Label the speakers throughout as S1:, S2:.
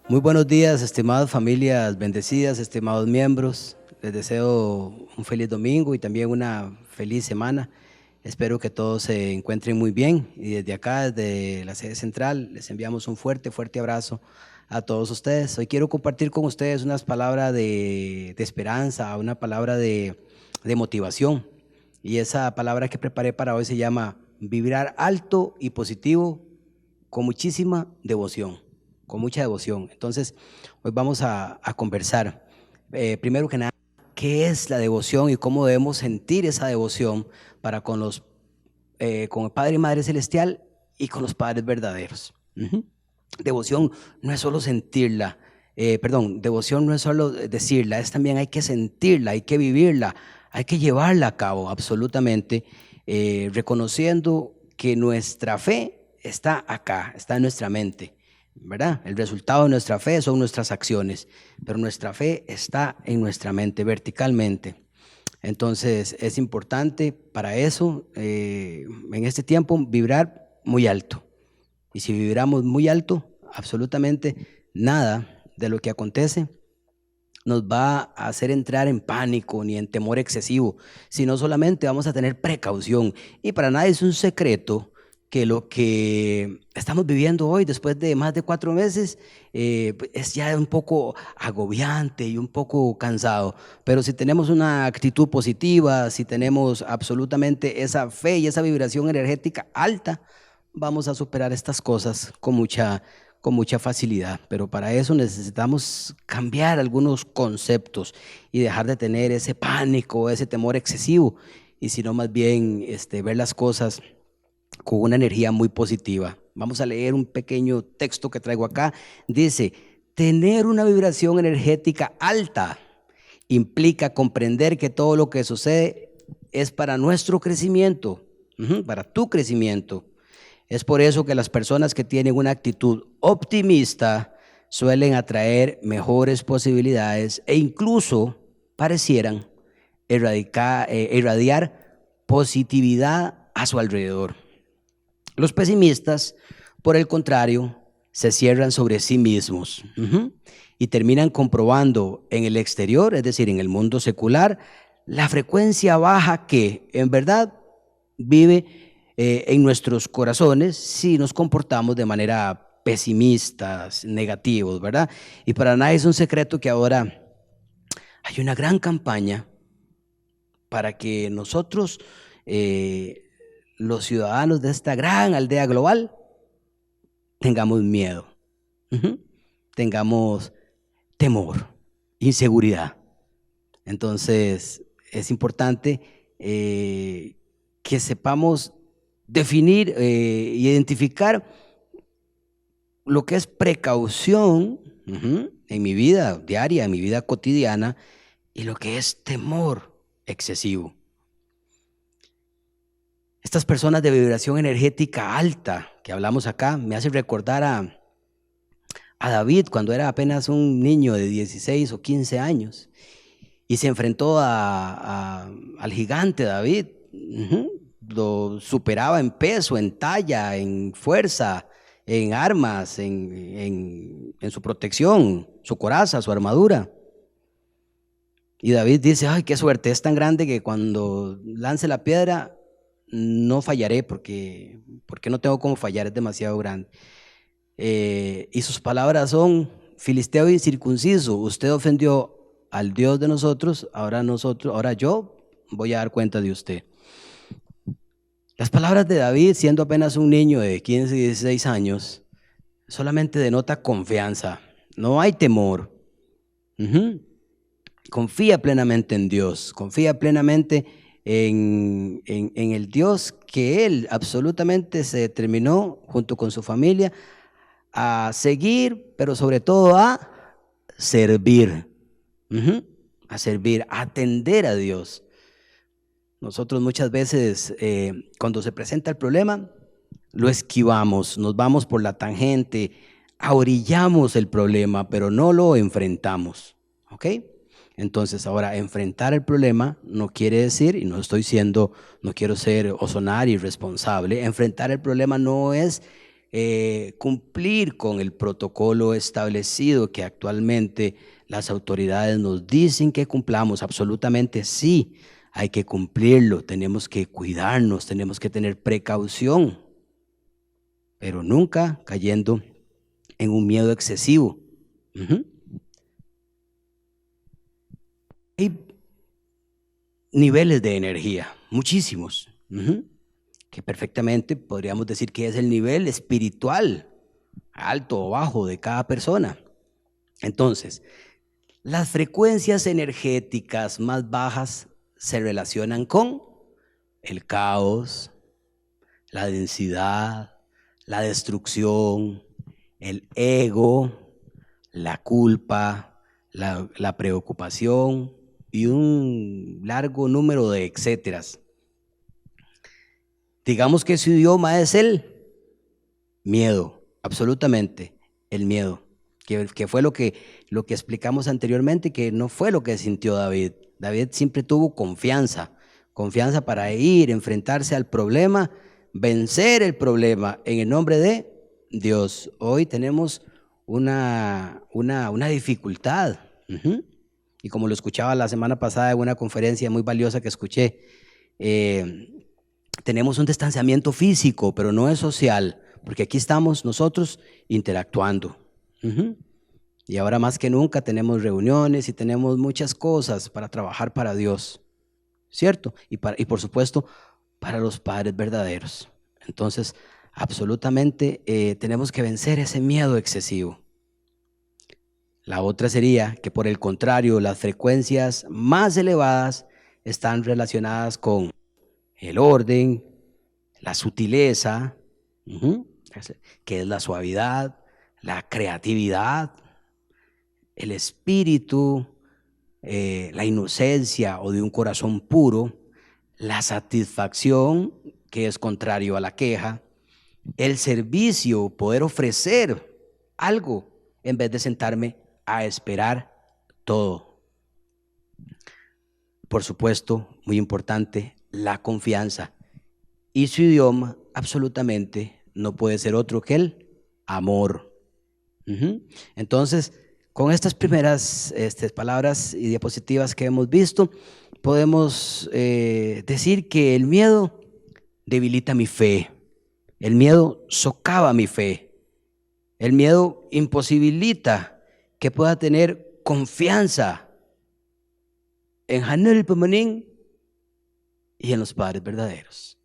S1: Muy buenos días, estimadas familias bendecidas, estimados miembros. Les deseo un feliz domingo y también una feliz semana. Espero que todos se encuentren muy bien y desde acá, desde la sede central, les enviamos un fuerte, fuerte abrazo a todos ustedes. Hoy quiero compartir con ustedes unas palabras de esperanza, una palabra de motivación. Y esa palabra que preparé para hoy se llama vibrar alto y positivo con muchísima devoción, con mucha devoción. Entonces, hoy vamos a conversar. Primero que nada, ¿qué es la devoción y cómo debemos sentir esa devoción para con el Padre y Madre Celestial y con los padres verdaderos? Devoción no es solo sentirla, devoción no es solo decirla, es también hay que sentirla, hay que vivirla, hay que llevarla a cabo absolutamente, reconociendo que nuestra fe está acá, está en nuestra mente, ¿verdad? El resultado de nuestra fe son nuestras acciones, pero nuestra fe está en nuestra mente verticalmente. Entonces es importante para eso, en este tiempo, vibrar muy alto. Y si vibramos muy alto, absolutamente nada de lo que acontece nos va a hacer entrar en pánico ni en temor excesivo, sino solamente vamos a tener precaución. Y para nadie es un secreto que lo que estamos viviendo hoy, después de más de 4 meses, es ya un poco agobiante y un poco cansado. Pero si tenemos una actitud positiva, si tenemos absolutamente esa fe y esa vibración energética alta, vamos a superar estas cosas con mucha facilidad, pero para eso necesitamos cambiar algunos conceptos y dejar de tener ese pánico, ese temor excesivo, y sino más bien ver las cosas con una energía muy positiva. Vamos a leer un pequeño texto que traigo acá. Dice, tener una vibración energética alta implica comprender que todo lo que sucede es para nuestro crecimiento, para tu crecimiento. Es por eso que las personas que tienen una actitud optimista suelen atraer mejores posibilidades e incluso parecieran irradiar positividad a su alrededor. Los pesimistas, por el contrario, se cierran sobre sí mismos y terminan comprobando en el exterior, es decir, en el mundo secular, la frecuencia baja que en verdad vive en nuestros corazones si nos comportamos de manera pesimistas, negativos, ¿verdad? Y para nadie es un secreto que ahora hay una gran campaña para que nosotros, los ciudadanos de esta gran aldea global, tengamos miedo, tengamos temor, inseguridad. Entonces, es importante que sepamos definir, identificar lo que es precaución en mi vida diaria, en mi vida cotidiana, y lo que es temor excesivo. Estas personas de vibración energética alta que hablamos acá me hacen recordar a David cuando era apenas un niño de 16 o 15 años y se enfrentó al gigante David. Lo superaba en peso, en talla, en fuerza, en armas, en su protección, su coraza, su armadura. Y David dice, ay, qué suerte, es tan grande que cuando lance la piedra no fallaré porque no tengo cómo fallar, es demasiado grande. Y sus palabras son, filisteo incircunciso, usted ofendió al Dios de nosotros, ahora yo voy a dar cuenta de usted. Las palabras de David, siendo apenas un niño de 15 y 16 años, solamente denota confianza, no hay temor. Confía plenamente en Dios, confía plenamente en el Dios que él absolutamente se determinó junto con su familia a seguir, pero sobre todo a servir, a atender a Dios. Nosotros muchas veces cuando se presenta el problema lo esquivamos, nos vamos por la tangente, ahorillamos el problema, pero no lo enfrentamos, ¿ok? Entonces ahora enfrentar el problema no quiere decir, y no quiero ser o sonar irresponsable, enfrentar el problema no es cumplir con el protocolo establecido que actualmente las autoridades nos dicen que cumplamos. Absolutamente sí, hay que cumplirlo, tenemos que cuidarnos, tenemos que tener precaución, pero nunca cayendo en un miedo excesivo. Hay niveles de energía, muchísimos, que perfectamente podríamos decir que es el nivel espiritual, alto o bajo de cada persona. Entonces, las frecuencias energéticas más bajas se relacionan con el caos, la densidad, la destrucción, el ego, la culpa, la preocupación y un largo número de etcéteras. Digamos que su idioma es el miedo, absolutamente, el miedo, que fue lo que explicamos anteriormente, que no fue lo que sintió David. David siempre tuvo confianza para ir, enfrentarse al problema, vencer el problema en el nombre de Dios. Hoy tenemos una dificultad. Y como lo escuchaba la semana pasada en una conferencia muy valiosa que escuché, tenemos un distanciamiento físico, pero no es social, porque aquí estamos nosotros interactuando. Y ahora más que nunca tenemos reuniones y tenemos muchas cosas para trabajar para Dios, ¿cierto? Y por supuesto, para los padres verdaderos. Entonces, absolutamente tenemos que vencer ese miedo excesivo. La otra sería que, por el contrario, las frecuencias más elevadas están relacionadas con el orden, la sutileza, que es la suavidad, la creatividad, el espíritu, la inocencia o de un corazón puro, la satisfacción, que es contrario a la queja, el servicio, poder ofrecer algo en vez de sentarme a esperar todo. Por supuesto, muy importante, la confianza. Y su idioma absolutamente no puede ser otro que el amor. Entonces, con estas primeras palabras y diapositivas que hemos visto, podemos decir que el miedo debilita mi fe, el miedo socava mi fe, el miedo imposibilita que pueda tener confianza en Hanel Pumanín y en los padres verdaderos.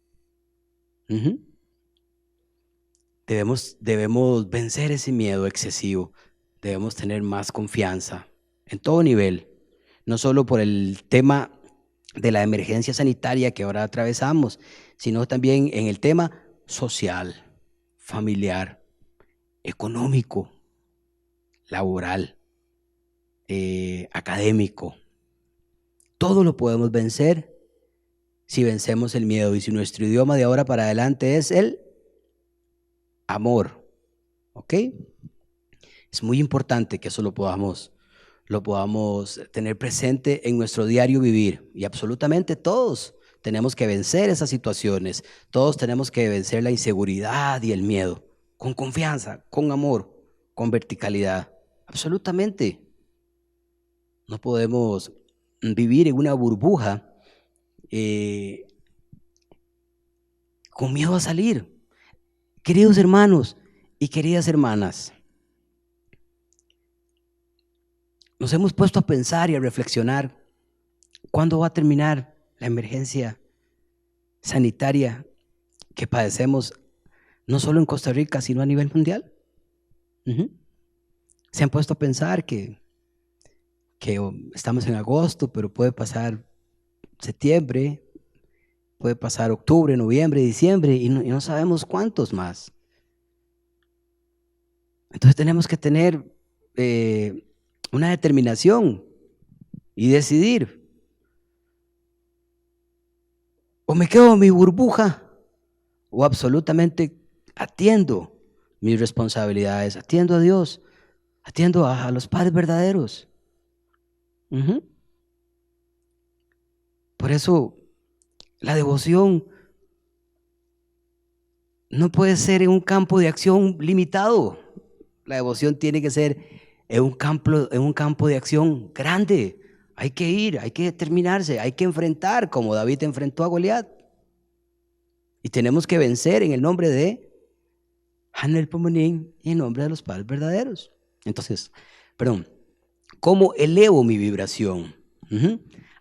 S1: Debemos vencer ese miedo excesivo, debemos tener más confianza en todo nivel, no solo por el tema de la emergencia sanitaria que ahora atravesamos, sino también en el tema social, familiar, económico, laboral, académico. Todo lo podemos vencer si vencemos el miedo y si nuestro idioma de ahora para adelante es el amor. ¿Ok? Es muy importante que eso lo podamos tener presente en nuestro diario vivir. Y absolutamente todos tenemos que vencer esas situaciones. Todos tenemos que vencer la inseguridad y el miedo. Con confianza, con amor, con verticalidad. Absolutamente. No podemos vivir en una burbuja con miedo a salir. Queridos hermanos y queridas hermanas, nos hemos puesto a pensar y a reflexionar cuándo va a terminar la emergencia sanitaria que padecemos no solo en Costa Rica, sino a nivel mundial. Se han puesto a pensar que estamos en agosto, pero puede pasar septiembre, puede pasar octubre, noviembre, diciembre y no sabemos cuántos más. Entonces tenemos que tener una determinación y decidir: o me quedo en mi burbuja o absolutamente atiendo mis responsabilidades, atiendo a Dios, atiendo a los padres verdaderos. Por eso la devoción no puede ser en un campo de acción limitado. La devoción tiene que ser en un campo de acción grande. Hay que ir, hay que determinarse, hay que enfrentar como David enfrentó a Goliat. Y tenemos que vencer en el nombre de Hanel Pomonín y en nombre de los padres verdaderos. Entonces, ¿cómo elevo mi vibración?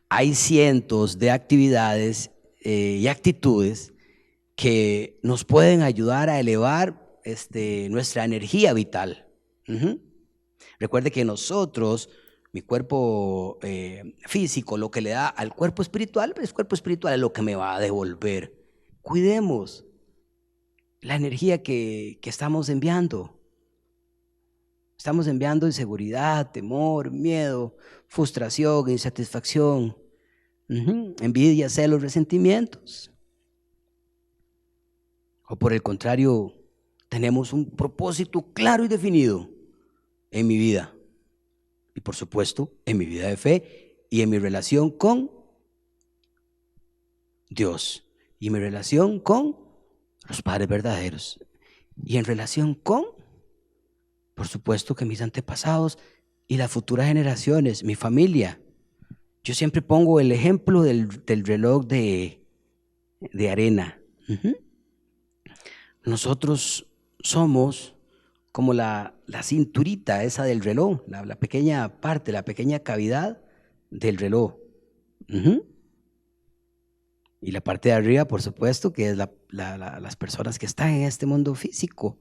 S1: Hay cientos de actividades y actitudes que nos pueden ayudar a elevar nuestra energía vital. Recuerde que nosotros, mi cuerpo físico, lo que le da al cuerpo espiritual, pues el cuerpo espiritual es lo que me va a devolver. Cuidemos la energía que estamos enviando. Estamos enviando inseguridad, temor, miedo, frustración, insatisfacción, envidia, celos, resentimientos. O por el contrario, tenemos un propósito claro y definido en mi vida. Y por supuesto, en mi vida de fe y en mi relación con Dios. Y en mi relación con los padres verdaderos. Y en relación con, por supuesto, que mis antepasados y las futuras generaciones, mi familia. Yo siempre pongo el ejemplo del reloj de arena. Nosotros somos como la cinturita esa del reloj, la pequeña parte, la pequeña cavidad del reloj. Y la parte de arriba, por supuesto, que es las personas que están en este mundo físico,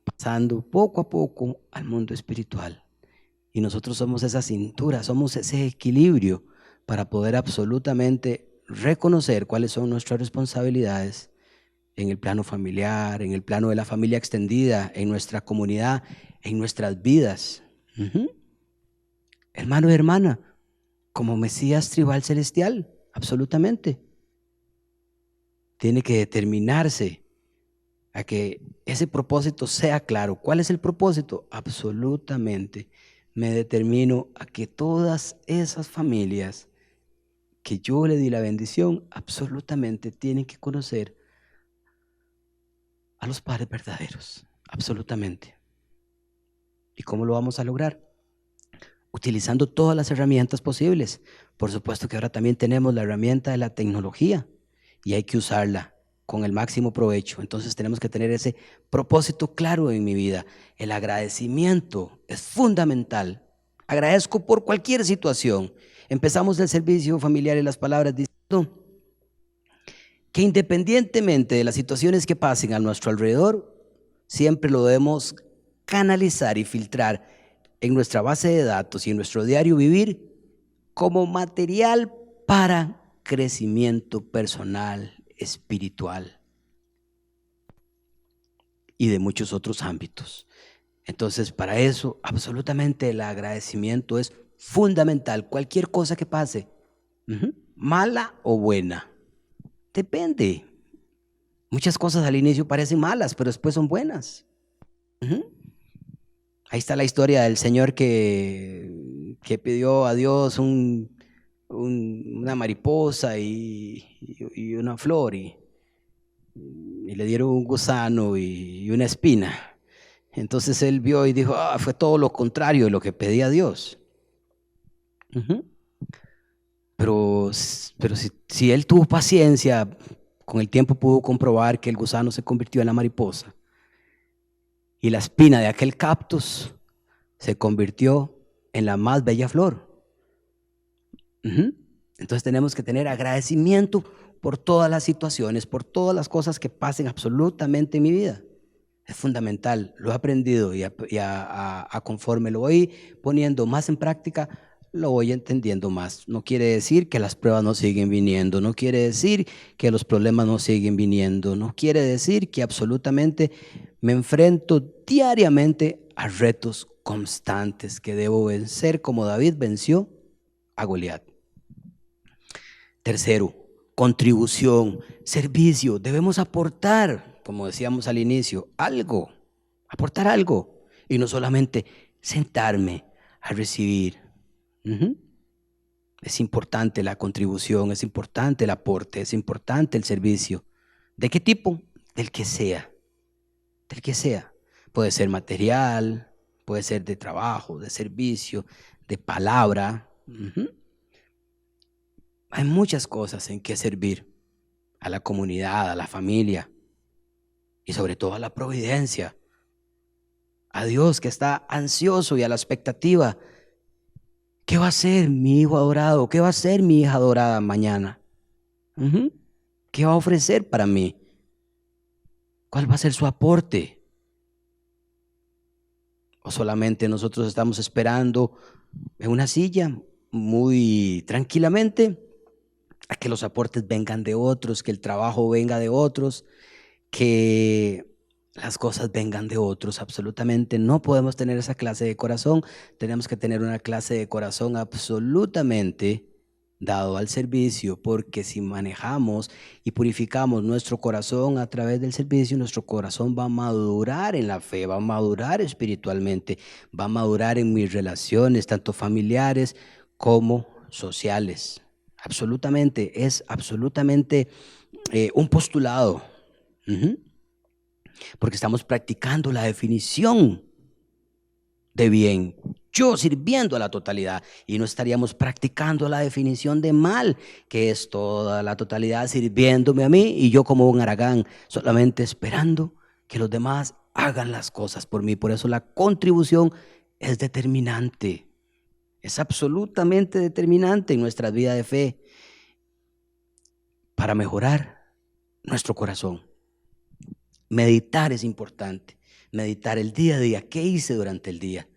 S1: pasando poco a poco al mundo espiritual. Y nosotros somos esa cintura, somos ese equilibrio para poder absolutamente reconocer cuáles son nuestras responsabilidades en el plano familiar, en el plano de la familia extendida, en nuestra comunidad, en nuestras vidas. Hermano y hermana, como Mesías tribal celestial, absolutamente. Tiene que determinarse a que ese propósito sea claro. ¿Cuál es el propósito? Absolutamente. Me determino a que todas esas familias que yo le di la bendición, absolutamente tienen que conocer a los padres verdaderos, absolutamente. ¿Y cómo lo vamos a lograr? Utilizando todas las herramientas posibles. Por supuesto que ahora también tenemos la herramienta de la tecnología y hay que usarla con el máximo provecho. Entonces tenemos que tener ese propósito claro en mi vida. El agradecimiento es fundamental. Agradezco por cualquier situación. Empezamos el servicio familiar y las palabras diciendo que independientemente de las situaciones que pasen a nuestro alrededor, siempre lo debemos canalizar y filtrar en nuestra base de datos y en nuestro diario vivir como material para crecimiento personal, espiritual y de muchos otros ámbitos. Entonces, para eso, absolutamente el agradecimiento es fundamental. Cualquier cosa que pase, mala o buena, depende. Muchas cosas al inicio parecen malas, pero después son buenas. Ahí está la historia del señor que pidió a Dios una mariposa y una flor y le dieron un gusano y una espina. Entonces él vio y dijo, fue todo lo contrario de lo que pedía Dios. Pero si él tuvo paciencia, con el tiempo pudo comprobar que el gusano se convirtió en la mariposa y la espina de aquel cactus se convirtió en la más bella flor. Entonces tenemos que tener agradecimiento por todas las situaciones, por todas las cosas que pasen absolutamente en mi vida. Es fundamental, lo he aprendido y conforme lo voy poniendo más en práctica, lo voy entendiendo más. No quiere decir que las pruebas no siguen viniendo, no quiere decir que los problemas no siguen viniendo, no quiere decir que absolutamente me enfrento diariamente a retos constantes que debo vencer como David venció a Goliat. Tercero, contribución, servicio. Debemos aportar, como decíamos al inicio, algo, aportar algo y no solamente sentarme a recibir. Es importante la contribución, es importante el aporte, es importante el servicio. ¿De qué tipo? Del que sea. del que sea. Puede ser material, puede ser de trabajo, de servicio, de palabra. Hay muchas cosas en que servir a la comunidad, a la familia y sobre todo a la providencia. A Dios que está ansioso y a la expectativa. ¿Qué va a hacer mi hijo adorado? ¿Qué va a hacer mi hija adorada mañana? ¿Qué va a ofrecer para mí? ¿Cuál va a ser su aporte? ¿O solamente nosotros estamos esperando en una silla muy tranquilamente a que los aportes vengan de otros, que el trabajo venga de otros, que las cosas vengan de otros? Absolutamente no podemos tener esa clase de corazón. Tenemos que tener una clase de corazón absolutamente dado al servicio, porque si manejamos y purificamos nuestro corazón a través del servicio, nuestro corazón va a madurar en la fe, va a madurar espiritualmente, va a madurar en mis relaciones, tanto familiares como sociales. Absolutamente, es absolutamente un postulado. Porque estamos practicando la definición de bien, yo sirviendo a la totalidad, y no estaríamos practicando la definición de mal, que es toda la totalidad sirviéndome a mí y yo como un haragán, solamente esperando que los demás hagan las cosas por mí. Por eso la contribución es determinante, es absolutamente determinante en nuestra vida de fe para mejorar nuestro corazón. Meditar es importante, meditar el día a día. ¿Qué hice durante el día?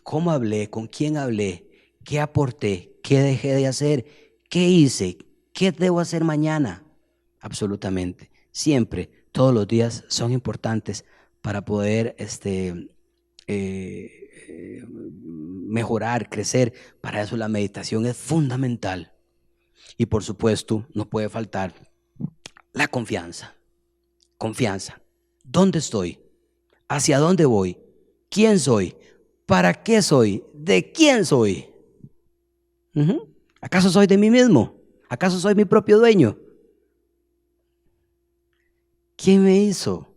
S1: ¿Cómo hablé? ¿Con quién hablé? ¿Qué aporté? ¿Qué dejé de hacer? ¿Qué hice? ¿Qué debo hacer mañana? Absolutamente. Siempre, todos los días son importantes para poder mejorar, crecer. Para eso la meditación es fundamental. Y por supuesto, no puede faltar la confianza. Confianza. ¿Dónde estoy? ¿Hacia dónde voy? ¿Quién soy? ¿Para qué soy? ¿De quién soy? ¿Acaso soy de mí mismo? ¿Acaso soy mi propio dueño? ¿Quién me hizo?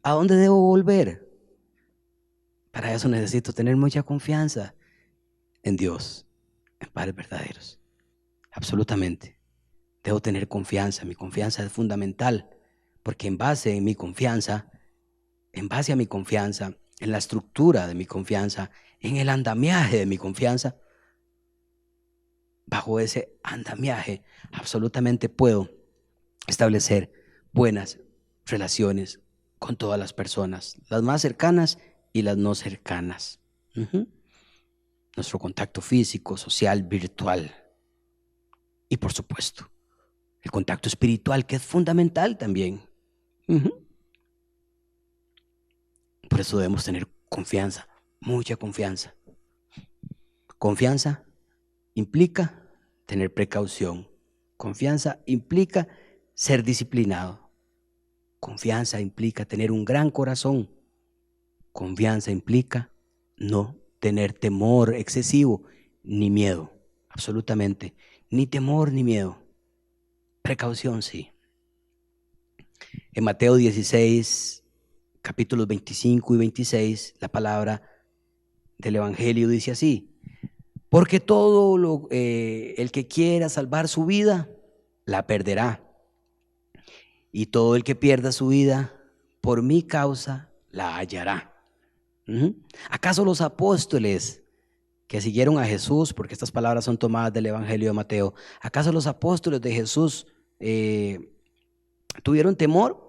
S1: ¿A dónde debo volver? Para eso necesito tener mucha confianza en Dios, en padres verdaderos. Absolutamente. Debo tener confianza. Mi confianza es fundamental, porque en base a mi confianza, en la estructura de mi confianza, en el andamiaje de mi confianza, bajo ese andamiaje absolutamente puedo establecer buenas relaciones con todas las personas, las más cercanas y las no cercanas. Nuestro contacto físico, social, virtual. Y por supuesto, el contacto espiritual, que es fundamental también. Por eso debemos tener confianza, mucha confianza. Confianza implica tener precaución. Confianza implica ser disciplinado. Confianza implica tener un gran corazón. Confianza implica no tener temor excesivo ni miedo. Absolutamente. Ni temor ni miedo. Precaución, sí. En Mateo 16, capítulos 25 y 26, la palabra del Evangelio dice así: porque todo el que quiera salvar su vida, la perderá. Y todo el que pierda su vida, por mi causa, la hallará. ¿Acaso los apóstoles que siguieron a Jesús, porque estas palabras son tomadas del Evangelio de Mateo, acaso los apóstoles de Jesús tuvieron temor?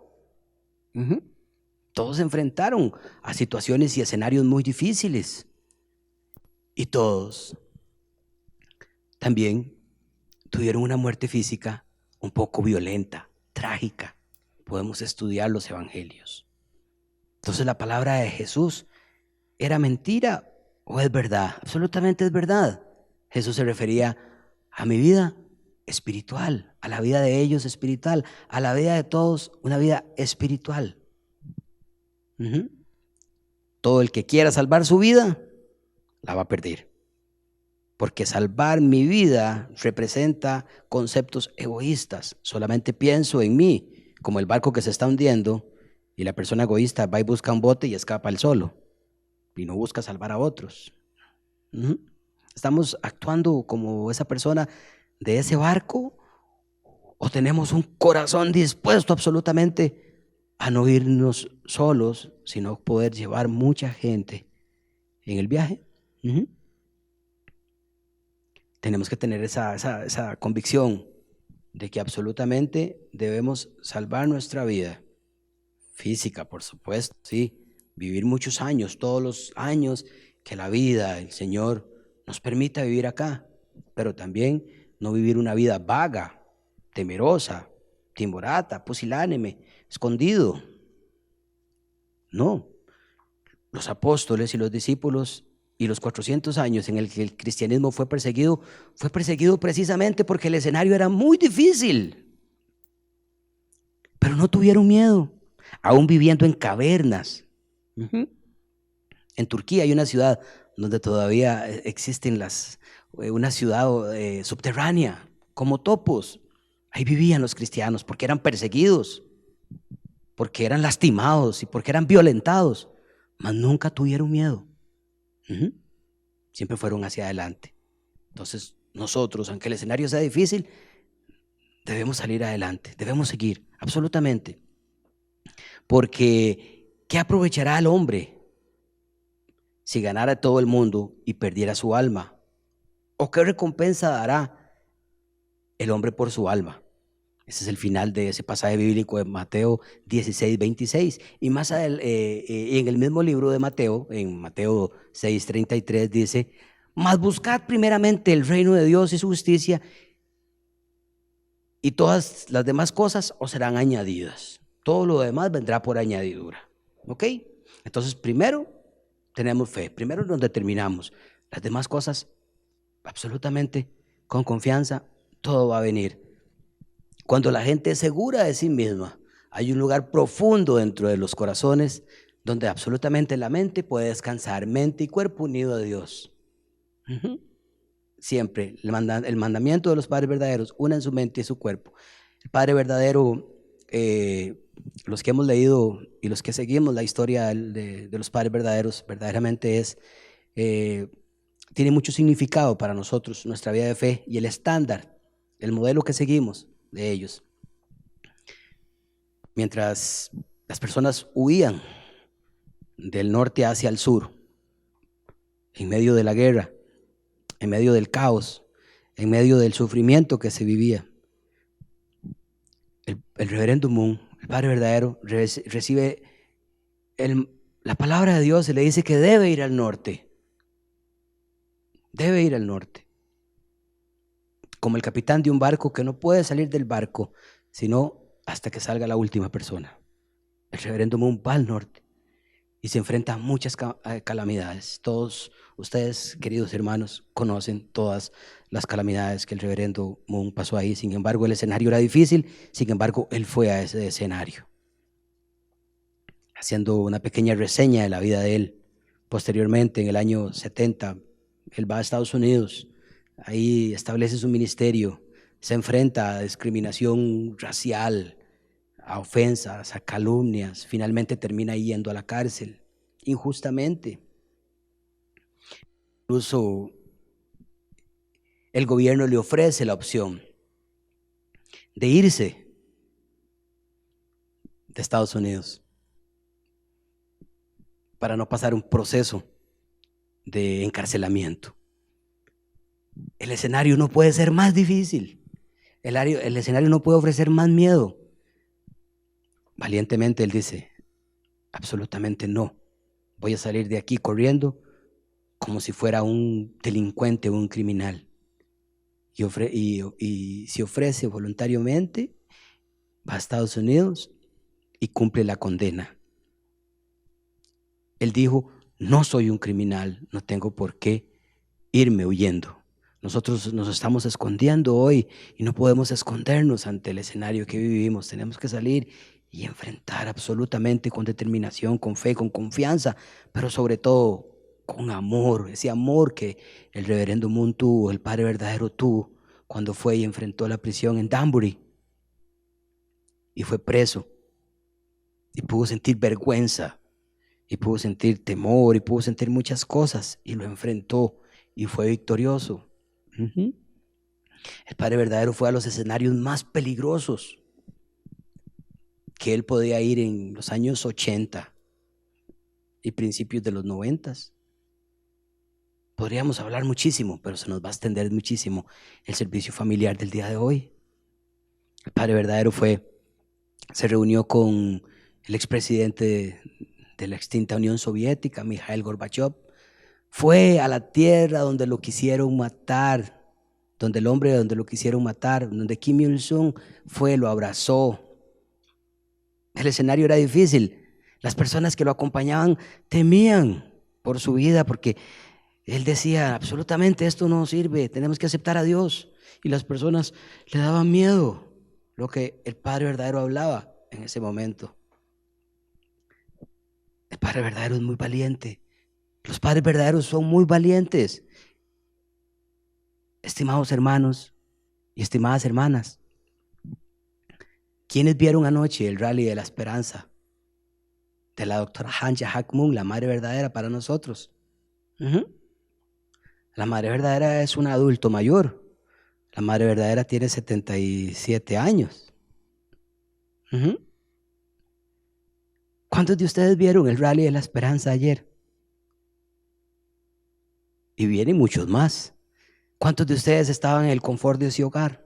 S1: Todos se enfrentaron a situaciones y escenarios muy difíciles. Y todos también tuvieron una muerte física un poco violenta, trágica. Podemos estudiar los evangelios. Entonces, ¿la palabra de Jesús era mentira o es verdad? Absolutamente es verdad. Jesús se refería a mi vida espiritual, a la vida de ellos espiritual, a la vida de todos, una vida espiritual. Todo el que quiera salvar su vida, la va a perder. Porque salvar mi vida representa conceptos egoístas. Solamente pienso en mí, como el barco que se está hundiendo, Y la persona egoísta va y busca un bote y escapa él solo y no busca salvar a otros. ¿Estamos actuando como esa persona de ese barco o tenemos un corazón dispuesto absolutamente a no irnos solos, sino poder llevar mucha gente en el viaje? Tenemos que tener esa convicción de que absolutamente debemos salvar nuestra vida física, por supuesto, sí, vivir muchos años, todos los años que la vida, el Señor nos permita vivir acá, pero también no vivir una vida vaga, temerosa, timorata, pusilánime, escondido. No, los apóstoles y los discípulos y los 400 años en el que el cristianismo fue perseguido precisamente porque el escenario era muy difícil, pero no tuvieron miedo, aún viviendo en cavernas. En Turquía hay una ciudad donde todavía existen una ciudad subterránea, como topos. Ahí vivían los cristianos porque eran perseguidos, porque eran lastimados y porque eran violentados, mas nunca tuvieron miedo. Siempre fueron hacia adelante. Entonces nosotros, aunque el escenario sea difícil, debemos salir adelante, debemos seguir, absolutamente. Porque ¿qué aprovechará al hombre si ganara todo el mundo y perdiera su alma? ¿O qué recompensa dará el hombre por su alma? Ese es el final de ese pasaje bíblico de Mateo 16, 26. Y más en el mismo libro de Mateo, en Mateo 6, 33, dice: mas buscad primeramente el reino de Dios y su justicia, y todas las demás cosas os serán añadidas. Todo lo demás vendrá por añadidura. ¿Ok? Entonces, primero tenemos fe, primero nos determinamos. Las demás cosas, absolutamente, con confianza, todo va a venir. Cuando la gente es segura de sí misma, hay un lugar profundo dentro de los corazones donde absolutamente la mente puede descansar, mente y cuerpo unido a Dios. Siempre el mandamiento de los padres verdaderos, una en su mente y su cuerpo. El Padre verdadero, los que hemos leído y los que seguimos la historia de los padres verdaderos, verdaderamente tiene mucho significado para nosotros, nuestra vida de fe y el estándar, el modelo que seguimos de ellos. Mientras las personas huían del norte hacia el sur, en medio de la guerra, en medio del caos, en medio del sufrimiento que se vivía, el reverendo Moon, el Padre verdadero, recibe la palabra de Dios y le dice que debe ir al norte. Debe ir al norte. Como el capitán de un barco que no puede salir del barco sino hasta que salga la última persona. El reverendo Moon va al norte y se enfrenta a muchas calamidades. Todos ustedes, queridos hermanos, conocen todas las calamidades que el reverendo Moon pasó ahí. Sin embargo, el escenario era difícil. Sin embargo, él fue a ese escenario. Haciendo una pequeña reseña de la vida de él. Posteriormente, en el año 70, él va a Estados Unidos. Ahí establece su ministerio. Se enfrenta a discriminación racial, a ofensas, a calumnias. Finalmente termina yendo a la cárcel, injustamente. Incluso el gobierno le ofrece la opción de irse de Estados Unidos para no pasar un proceso de encarcelamiento. El escenario no puede ser más difícil. El escenario no puede ofrecer más miedo. Valientemente él dice: absolutamente no. Voy a salir de aquí corriendo como si fuera un delincuente o un criminal. Y se ofrece voluntariamente, va a Estados Unidos y cumple la condena. Él dijo: no soy un criminal, no tengo por qué irme huyendo. Nosotros nos estamos escondiendo hoy y no podemos escondernos ante el escenario que vivimos. Tenemos que salir y enfrentar absolutamente con determinación, con fe, con confianza, pero sobre todo con amor, ese amor que el reverendo Moon tuvo, el Padre verdadero tuvo cuando fue y enfrentó la prisión en Danbury y fue preso. y pudo sentir vergüenza, y pudo sentir temor, y pudo sentir muchas cosas, y lo enfrentó y fue victorioso. El Padre verdadero fue a los escenarios más peligrosos que él podía ir en los años 80 y principios de los 90. Podríamos hablar muchísimo, pero se nos va a extender muchísimo el servicio familiar del día de hoy. El Padre verdadero se reunió con el expresidente de la extinta Unión Soviética, Mikhail Gorbachev. Fue a la tierra donde lo quisieron matar, donde lo quisieron matar, donde Kim Il-sung fue, lo abrazó. El escenario era difícil. Las personas que lo acompañaban temían por su vida porque él decía, absolutamente esto no sirve, tenemos que aceptar a Dios. Y las personas le daban miedo lo que el Padre verdadero hablaba en ese momento. El Padre verdadero es muy valiente. Los padres verdaderos son muy valientes. Estimados hermanos y estimadas hermanas, ¿quiénes vieron anoche el rally de la esperanza de la doctora Hanja Hakmun, la madre verdadera para nosotros? La madre verdadera es un adulto mayor. La madre verdadera tiene 77 años. ¿Cuántos de ustedes vieron el rally de la esperanza ayer? Y vienen muchos más. ¿Cuántos de ustedes estaban en el confort de ese hogar?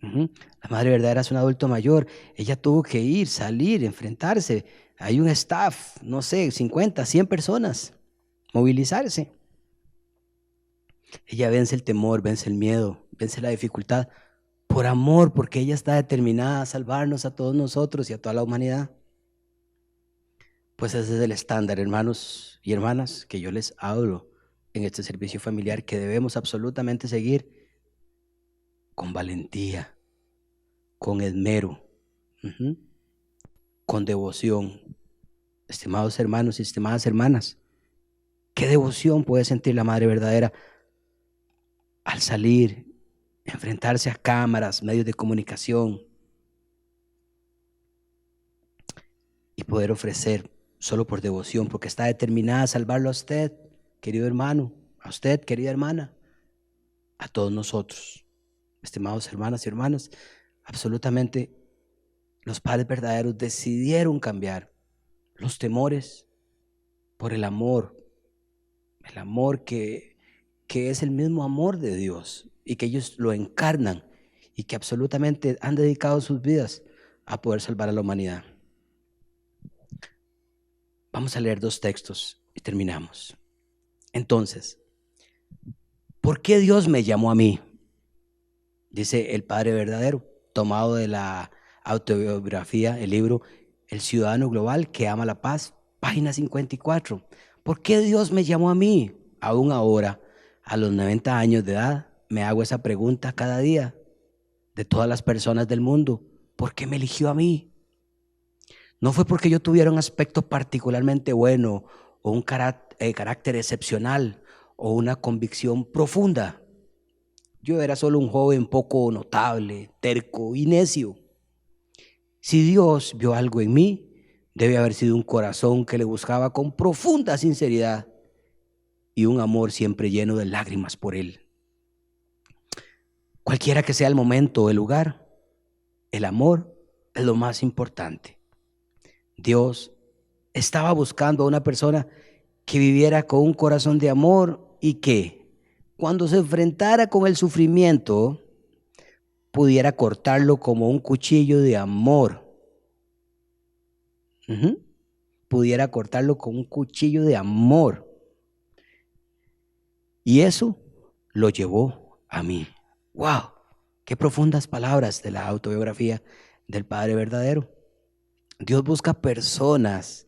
S1: La madre verdadera es un adulto mayor. Ella tuvo que ir, salir, enfrentarse. Hay un staff, no sé, 50, 100 personas. Movilizarse. Ella vence el temor, vence el miedo, vence la dificultad por amor, porque ella está determinada a salvarnos a todos nosotros y a toda la humanidad. Pues ese es el estándar, hermanos y hermanas, que yo les hablo en este servicio familiar, que debemos absolutamente seguir con valentía, con esmero, con devoción. Estimados hermanos y estimadas hermanas, ¿qué devoción puede sentir la madre verdadera al salir, enfrentarse a cámaras, medios de comunicación y poder ofrecer solo por devoción, porque está determinada a salvarlo a usted, querido hermano, a usted, querida hermana, a todos nosotros? Estimados hermanas y hermanos, absolutamente los padres verdaderos decidieron cambiar los temores por el amor que es el mismo amor de Dios y que ellos lo encarnan y que absolutamente han dedicado sus vidas a poder salvar a la humanidad. Vamos a leer 2 textos y terminamos. Entonces, ¿por qué Dios me llamó a mí? Dice el Padre verdadero, tomado de la autobiografía, el libro El ciudadano global que ama la paz, página 54. ¿Por qué Dios me llamó a mí? Aún ahora, a los 90 años de edad, me hago esa pregunta cada día. De todas las personas del mundo, ¿por qué me eligió a mí? No fue porque yo tuviera un aspecto particularmente bueno o un carácter excepcional o una convicción profunda. Yo era solo un joven poco notable, terco y necio. Si Dios vio algo en mí, debe haber sido un corazón que le buscaba con profunda sinceridad y un amor siempre lleno de lágrimas por Él. Cualquiera que sea el momento o el lugar, el amor es lo más importante. Dios estaba buscando a una persona que viviera con un corazón de amor y que, cuando se enfrentara con el sufrimiento, pudiera cortarlo como un cuchillo de amor. Pudiera cortarlo con un cuchillo de amor. Y eso lo llevó a mí. ¡Wow! Qué profundas palabras de la autobiografía del Padre verdadero. Dios busca personas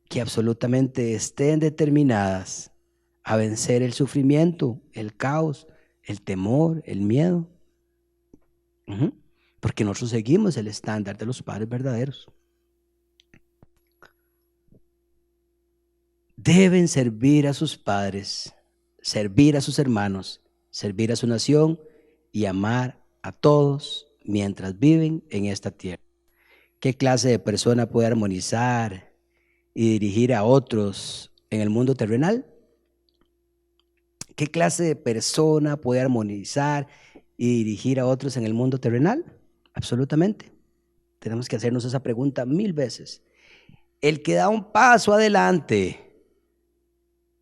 S1: que absolutamente estén determinadas a vencer el sufrimiento, el caos, el temor, el miedo. Porque nosotros seguimos el estándar de los padres verdaderos. Deben servir a sus padres, servir a sus hermanos, servir a su nación y amar a todos mientras viven en esta tierra. ¿Qué clase de persona puede armonizar y dirigir a otros en el mundo terrenal? ¿Qué clase de persona puede armonizar y dirigir a otros en el mundo terrenal? Absolutamente. Tenemos que hacernos esa pregunta 1000 veces. El que da un paso adelante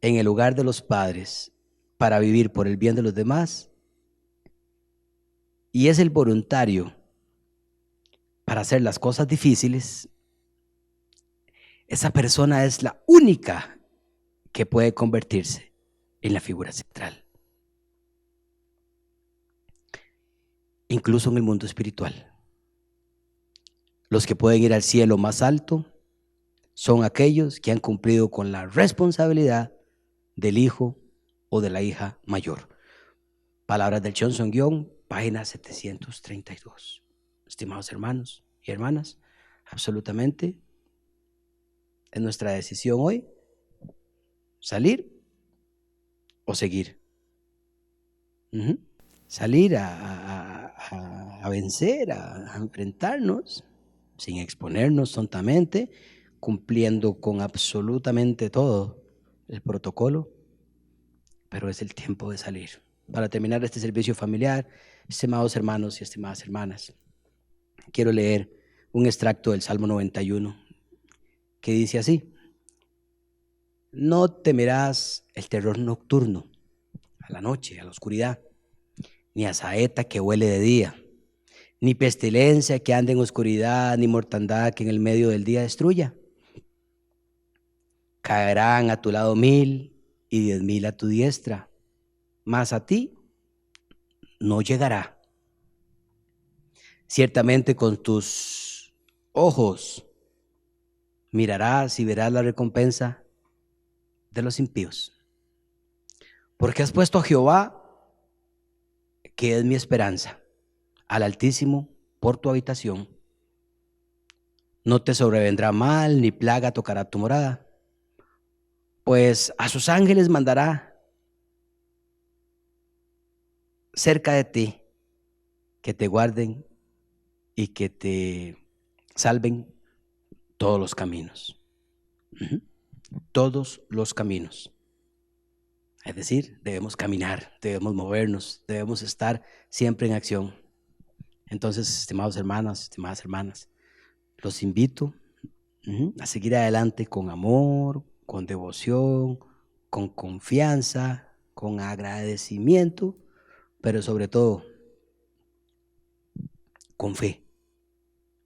S1: en el lugar de los padres para vivir por el bien de los demás y es el voluntario para hacer las cosas difíciles, esa persona es la única que puede convertirse en la figura central. Incluso en el mundo espiritual. Los que pueden ir al cielo más alto son aquellos que han cumplido con la responsabilidad del hijo o de la hija mayor. Palabras del Johnson-Guion, página 732. Estimados hermanos y hermanas, absolutamente es nuestra decisión hoy salir o seguir. Salir a vencer, a enfrentarnos sin exponernos tontamente, cumpliendo con absolutamente todo el protocolo, pero es el tiempo de salir. Para terminar este servicio familiar, estimados hermanos y estimadas hermanas, quiero leer un extracto del Salmo 91 que dice así: no temerás el terror nocturno, a la noche, a la oscuridad, ni a saeta que huele de día, ni pestilencia que ande en oscuridad, ni mortandad que en el medio del día destruya. Caerán a tu lado 1000 y 10,000 a tu diestra, mas a ti no llegará. Ciertamente con tus ojos mirarás y verás la recompensa de los impíos. Porque has puesto a Jehová, que es mi esperanza, al Altísimo por tu habitación. No te sobrevendrá mal, ni plaga tocará tu morada, pues a sus ángeles mandará cerca de ti, que te guarden y que te salven todos los caminos. Todos los caminos. Es decir, debemos caminar, debemos movernos, debemos estar siempre en acción. Entonces, estimados hermanos, estimadas hermanas, los invito a seguir adelante con amor, con devoción, con confianza, con agradecimiento, pero sobre todo con fe,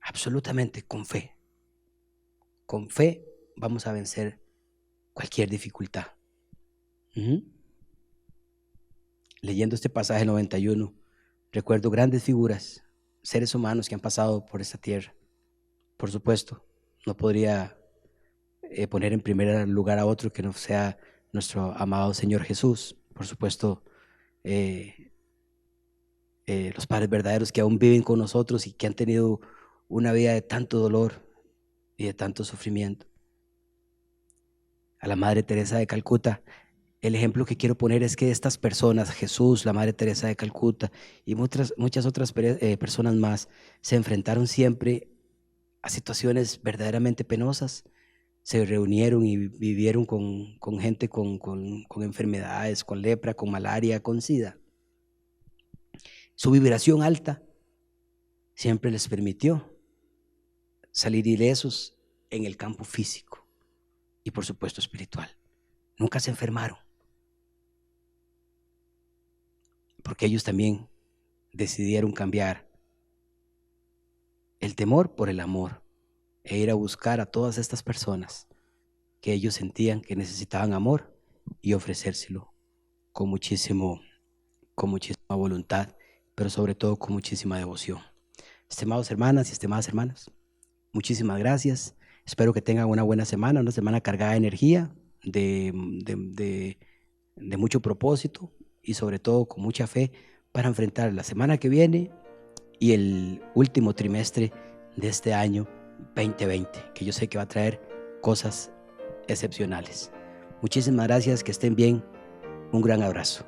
S1: absolutamente con fe. Con fe vamos a vencer cualquier dificultad. Leyendo este pasaje 91, recuerdo grandes figuras, seres humanos que han pasado por esta tierra. Por supuesto, no podría poner en primer lugar a otro que no sea nuestro amado Señor Jesús. Por supuesto, los padres verdaderos que aún viven con nosotros y que han tenido una vida de tanto dolor y de tanto sufrimiento. A la Madre Teresa de Calcuta, el ejemplo que quiero poner es que estas personas, Jesús, la Madre Teresa de Calcuta y muchas otras personas más, se enfrentaron siempre a situaciones verdaderamente penosas. Se reunieron y vivieron con gente con enfermedades, con lepra, con malaria, con SIDA. Su vibración alta siempre les permitió salir ilesos en el campo físico y por supuesto espiritual. Nunca se enfermaron, porque ellos también decidieron cambiar el temor por el amor e ir a buscar a todas estas personas que ellos sentían que necesitaban amor y ofrecérselo con muchísima voluntad, pero sobre todo con muchísima devoción. Estimados hermanas y estimadas hermanas, muchísimas gracias. Espero que tengan una buena semana, una semana cargada de energía, de mucho propósito y sobre todo con mucha fe para enfrentar la semana que viene y el último trimestre de este año 2020, que yo sé que va a traer cosas excepcionales. Muchísimas gracias, que estén bien. Un gran abrazo.